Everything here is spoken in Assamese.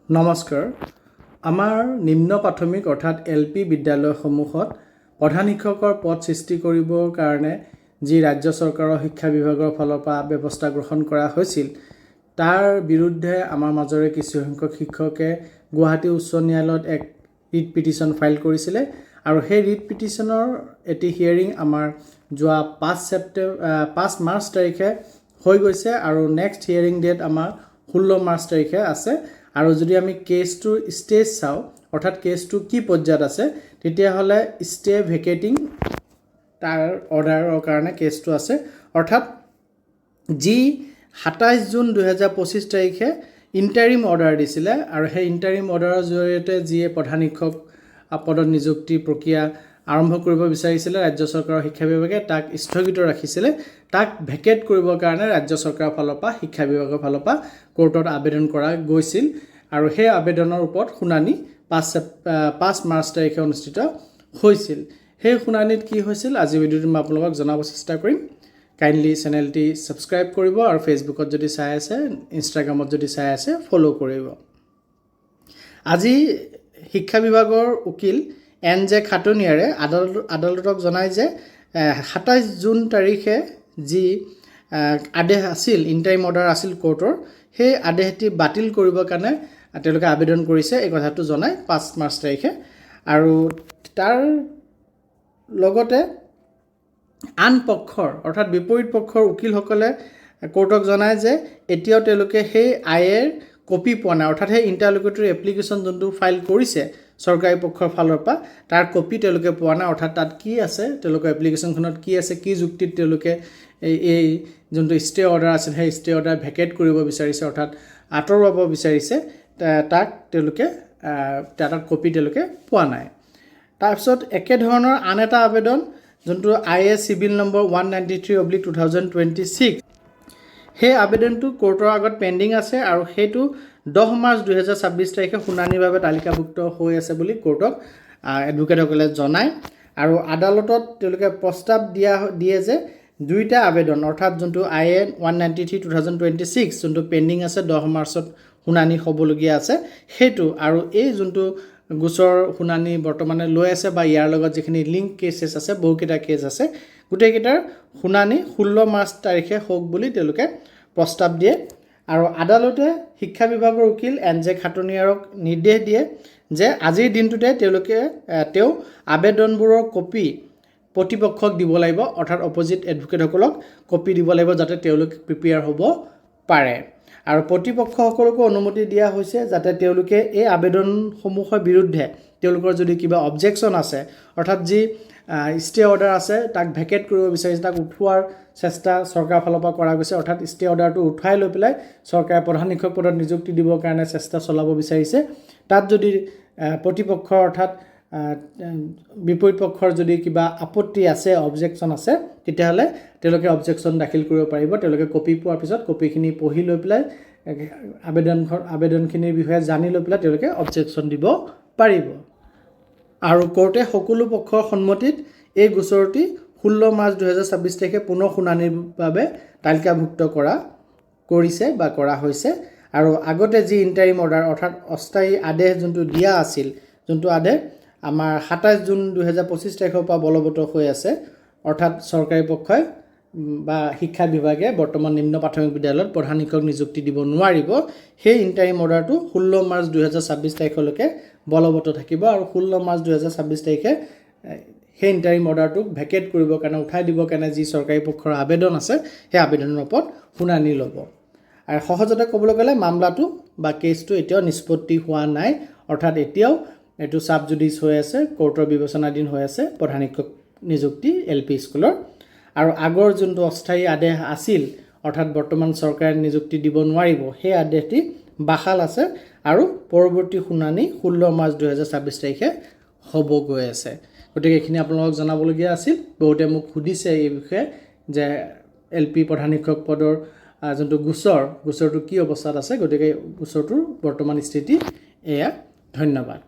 নমস্কাৰ। আমাৰ নিম্ন প্ৰাথমিক অৰ্থাৎ LP বিদ্যালয়সমূহত প্ৰধান শিক্ষকৰ পদ সৃষ্টি কৰিবৰ কাৰণে যি ৰাজ্য চৰকাৰৰ শিক্ষা বিভাগৰ ফালৰ পৰা ব্যৱস্থা গ্ৰহণ কৰা হৈছিল তাৰ বিৰুদ্ধে আমাৰ মাজৰে কিছু সংখ্যক শিক্ষকে গুৱাহাটী উচ্চ ন্যায়ালয়ত এক ৰিট পিটিশ্যন ফাইল কৰিছিলে আৰু সেই ৰিট পিটিশ্যনৰ এটি হিয়াৰিং আমাৰ যোৱা 5 মাৰ্চ তাৰিখে হৈ গৈছে আৰু নেক্সট হিয়াৰিং ডেট আমাৰ 16 মাৰ্চ তাৰিখে আছে। আৰু যদি আমি কেছটোৰ ষ্টেজ চাওঁ অৰ্থাৎ কেছটো কি পৰ্যায়ত আছে তেতিয়াহ'লে ষ্টে ভেকেটিং তাৰ অৰ্ডাৰৰ কাৰণে কেছটো আছে। অৰ্থাৎ যি 27 জুন 2025 তাৰিখে ইণ্টাৰিম অৰ্ডাৰ দিছিলে আৰু সেই ইণ্টাৰিম অৰ্ডাৰৰ জৰিয়তে যিয়ে প্ৰধান শিক্ষক পদত নিযুক্তি প্ৰক্ৰিয়া আৰম্ভ কৰিব বিচাৰিছিলে ৰাজ্য চৰকাৰৰ শিক্ষা বিভাগে তাক স্থগিত ৰাখিছিলে। তাক ভেকেট কৰিবৰ কাৰণে ৰাজ্য চৰকাৰৰ ফালৰ পৰা শিক্ষা বিভাগৰ ফালৰ পৰা কোৰ্টত আবেদন কৰা গৈছিল আৰু সেই আবেদনৰ ওপৰত শুনানি 5 মাৰ্চ তাৰিখে অনুষ্ঠিত হৈছিল। সেই শুনানিত কি হৈছিল আজি ভিডিঅ'টো মই আপোনালোকক জনাব চেষ্টা কৰিম। কাইণ্ডলি চেনেলটি ছাবস্ক্ৰাইব কৰিব আৰু ফেচবুকত যদি চাই আছে ইনষ্টাগ্ৰামত যদি চাই আছে ফ'ল' কৰিব। আজি শিক্ষা বিভাগৰ উকিল NJ খাটনিয়াৰে আদালতক জনায় যে 27 জুন তাৰিখে যি আদেশ আছিল ইণ্টাৰিম অৰ্ডাৰ আছিল কোৰ্টৰ সেই আদেশটি বাতিল কৰিবৰ কাৰণে তেওঁলোকে আবেদন কৰিছে এই কথাটো জনায় 5 মাৰ্চ তাৰিখে। আৰু তাৰ লগতে আন পক্ষৰ অৰ্থাৎ বিপৰীত পক্ষৰ উকিলসকলে কোৰ্টক জনায় যে এতিয়াও তেওঁলোকে সেই আইৰ কপি পোৱা নাই অৰ্থাৎ সেই ইণ্টাৰলকুটৰী এপ্লিকেশ্যন যোনটো ফাইল কৰিছে চৰকাৰী পক্ষৰ ফালৰ পৰা তাৰ কপি তেওঁলোকে পোৱা নাই। অৰ্থাৎ তাত কি আছে তেওঁলোকৰ এপ্লিকেশ্যনখনত কি আছে কি যুক্তিত তেওঁলোকে এই যোনটো ষ্টে অৰ্ডাৰ আছিল সেই ষ্টে অৰ্ডাৰ ভেকেট কৰিব বিচাৰিছে অৰ্থাৎ আঁতৰোৱাব বিচাৰিছে তাক তেওঁলোকে তাৰ কপি তেওঁলোকে পোৱা নাই। তাৰপিছত একেধৰণৰ আন এটা আবেদন যোনটো IS চিভিল নম্বৰ 193/2026 সেই আবেদনটো কোৰ্টৰ আগত পেণ্ডিং আছে আৰু সেইটো 10 মাৰ্চ 2026 তাৰিখে শুনানিৰ বাবে তালিকাভুক্ত হৈ আছে বুলি কোৰ্টক এডভোকেটসকলে জনায়। আৰু আদালতত তেওঁলোকে প্ৰস্তাৱ দিয়ে যে দুইটা আবেদন অৰ্থাৎ যোনটো IN 193/2026 যোনটো পেণ্ডিং আছে 10 মাৰ্চত শুনানি হ'বলগীয়া আছে সেইটো আৰু এই যোনটো গোচৰ শুনানি বৰ্তমানে লৈ আছে বা ইয়াৰ লগত যিখিনি লিংক কেছেছ আছে বহুকেইটা কেছ আছে গোটেইকেইটাৰ শুনানি 16 মাৰ্চ তাৰিখে হওক বুলি তেওঁলোকে প্ৰস্তাৱ দিয়ে। আৰু আদালতে শিক্ষা বিভাগৰ উকিল NJ খাটনিয়াৰক নিৰ্দেশ দিয়ে যে আজিৰ দিনটোতে তেওঁ আবেদনবোৰৰ কপি প্ৰতিপক্ষক দিব লাগিব অৰ্থাৎ অপজিট এডভোকেটসকলক কপি দিব লাগিব যাতে তেওঁলোকে প্ৰিপেয়াৰ হ'ব পাৰে। আৰু প্ৰতিপক্ষসকলকো অনুমতি দিয়া হৈছে যাতে তেওঁলোকে এই আবেদনসমূহৰ বিৰুদ্ধে তেওঁলোকৰ যদি কিবা অবজেকশ্যন আছে অৰ্থাৎ যি ষ্টে অৰ্ডাৰ আছে তাক ভেকেট কৰিব বিচাৰিছে তাক উঠোৱাৰ চেষ্টা চৰকাৰৰ ফালৰ পৰা কৰা গৈছে অৰ্থাৎ ষ্টে অৰ্ডাৰটো উঠাই লৈ পেলাই চৰকাৰে প্ৰধান শিক্ষক পদত নিযুক্তি দিবৰ কাৰণে চেষ্টা চলাব বিচাৰিছে। তাত যদি প্ৰতিপক্ষৰ অৰ্থাৎ বিপৰীত পক্ষৰ যদি কিবা আপত্তি আছে অবজেকশ্যন আছে তেতিয়াহ'লে তেওঁলোকে অবজেকশ্যন দাখিল কৰিব পাৰিব। তেওঁলোকে কপি পোৱাৰ পিছত কপিখিনি পঢ়ি লৈ পেলাই আবেদনখিনিৰ বিষয়ে জানি লৈ পেলাই তেওঁলোকে অবজেকশ্যন দিব পাৰিব। আৰু কোৰ্টে সকলো পক্ষৰ সন্মতিত এই গোচৰটি 16 মাৰ্চ 2026 তাৰিখে পুনৰ শুনানিৰ বাবে তালিকাভুক্ত কৰিছে বা কৰা হৈছে। আৰু আগতে যি ইণ্টাৰিম অৰ্ডাৰ অৰ্থাৎ অস্থায়ী আদেশ যোনটো দিয়া আছিল যোনটো আদেশ আমাৰ 27 জুন 2025 তাৰিখৰ পৰা বলবৎ হৈ আছে অৰ্থাৎ চৰকাৰী পক্ষই বা শিক্ষা বিভাগে বৰ্তমান নিম্ন প্ৰাথমিক বিদ্যালয়ত প্ৰধান শিক্ষক নিযুক্তি দিব নোৱাৰিব সেই ইণ্টাৰিম অৰ্ডাৰটো 16 মাৰ্চ 2026 তাৰিখলৈকে বলবৎ থাকিব। আৰু 16 মাৰ্চ 2026 তাৰিখে সেই ইণ্টাৰিম অৰ্ডাৰটোক ভেকেট কৰিবৰ কাৰণে উঠাই দিবৰ কাৰণে যি চৰকাৰী পক্ষৰ আবেদন আছে সেই আবেদনৰ ওপৰত শুনানি ল'ব। আৰু সহজতে ক'বলৈ গ'লে মামলাটো বা কেছটো এতিয়াও নিষ্পত্তি হোৱা নাই অৰ্থাৎ এতিয়াও এইটো চাব জুডিচ হৈ আছে কোৰ্টৰ বিবেচনাধীন হৈ আছে প্ৰধান শিক্ষক নিযুক্তি LP স্কুলৰ। আৰু আগৰ যোনটো অস্থায়ী আদেশ আছিল অৰ্থাৎ বৰ্তমান চৰকাৰে নিযুক্তি দিব নোৱাৰিব সেই আদেশটি বাহাল আছে আৰু পৰৱৰ্তী শুনানি 16 মাৰ্চ 2026 তাৰিখে হ'ব গৈ আছে। গতিকে এইখিনি আপোনালোকক জনাবলগীয়া আছিল। বহুতে মোক সুধিছে এই বিষয়ে যে LP প্ৰধান শিক্ষক পদৰ যোনটো গোচৰটো কি অৱস্থাত আছে গতিকে গোচৰটোৰ বৰ্তমান স্থিতি এয়া। ধন্যবাদ।